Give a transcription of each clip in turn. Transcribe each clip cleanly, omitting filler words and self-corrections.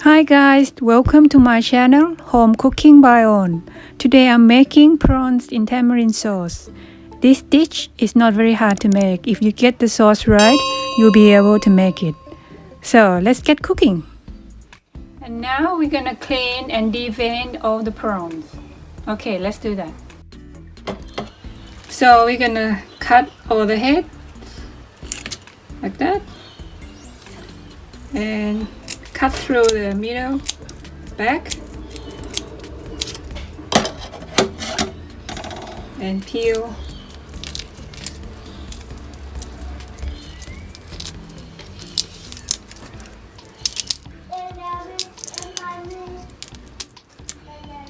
Hi guys, welcome to my channel Home Cooking by On. Today I'm making prawns in tamarind sauce. This dish is not very hard to make. If you get the sauce right, you'll be able to make it. So let's get cooking. And now we're gonna clean and devein all the prawns. Okay, let's do that. So we're gonna cut all the head like that and cut through the middle back and peel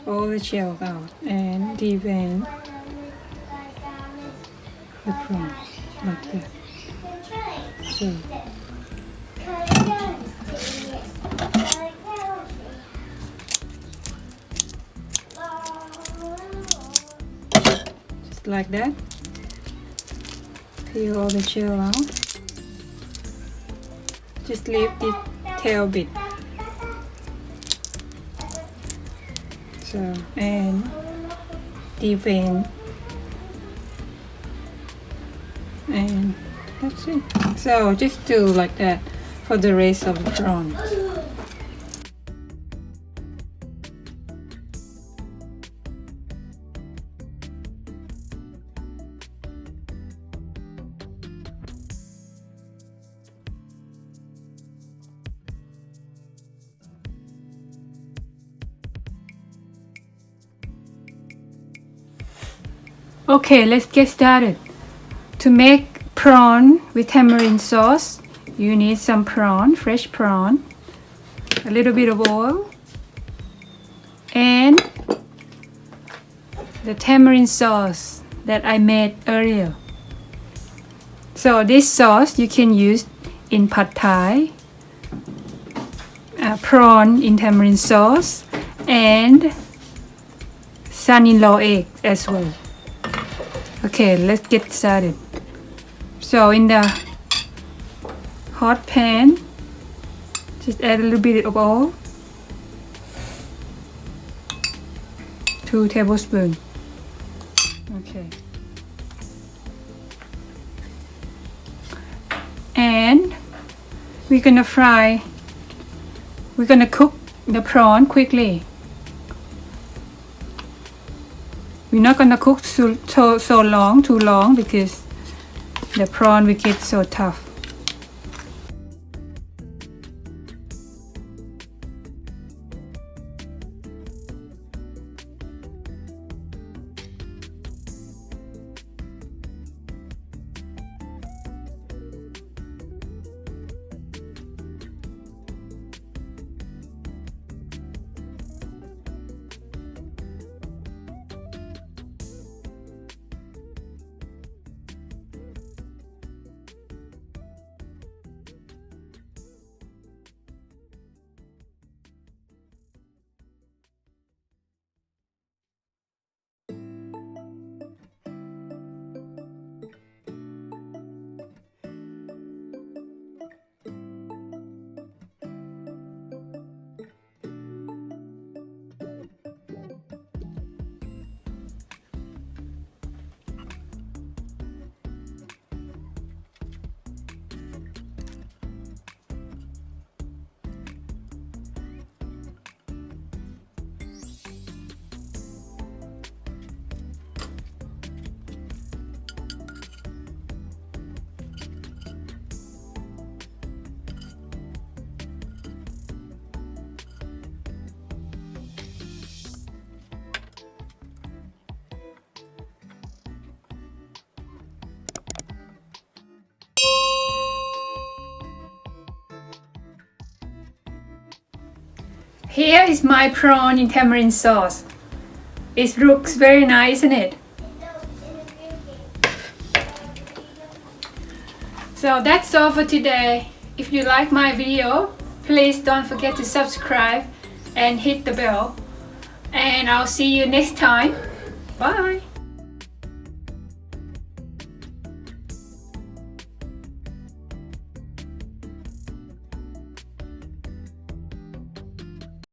all the shell out and devein the prawns like that. So just like that. Peel all the shell out. Just leave the tail bit. So and devein, and that's it. So just do like that for the rest of the prawns. Okay, let's get started. To make prawn with tamarind sauce, you need some prawn, fresh prawn, a little bit of oil, and the tamarind sauce that I made earlier. So this sauce you can use in pad thai, prawn in tamarind sauce, and son-in-law egg as well. Okay, let's get started. So in the hot pan, just add a little bit of oil, 2 tablespoons. Okay. And we're gonna cook the prawn quickly. We're not gonna cook too long because the prawn will get so tough. Here is my prawn in tamarind sauce. It looks very nice, isn't it? So that's all for today. If you like my video, please don't forget to subscribe and hit the bell. And I'll see you next time. Bye.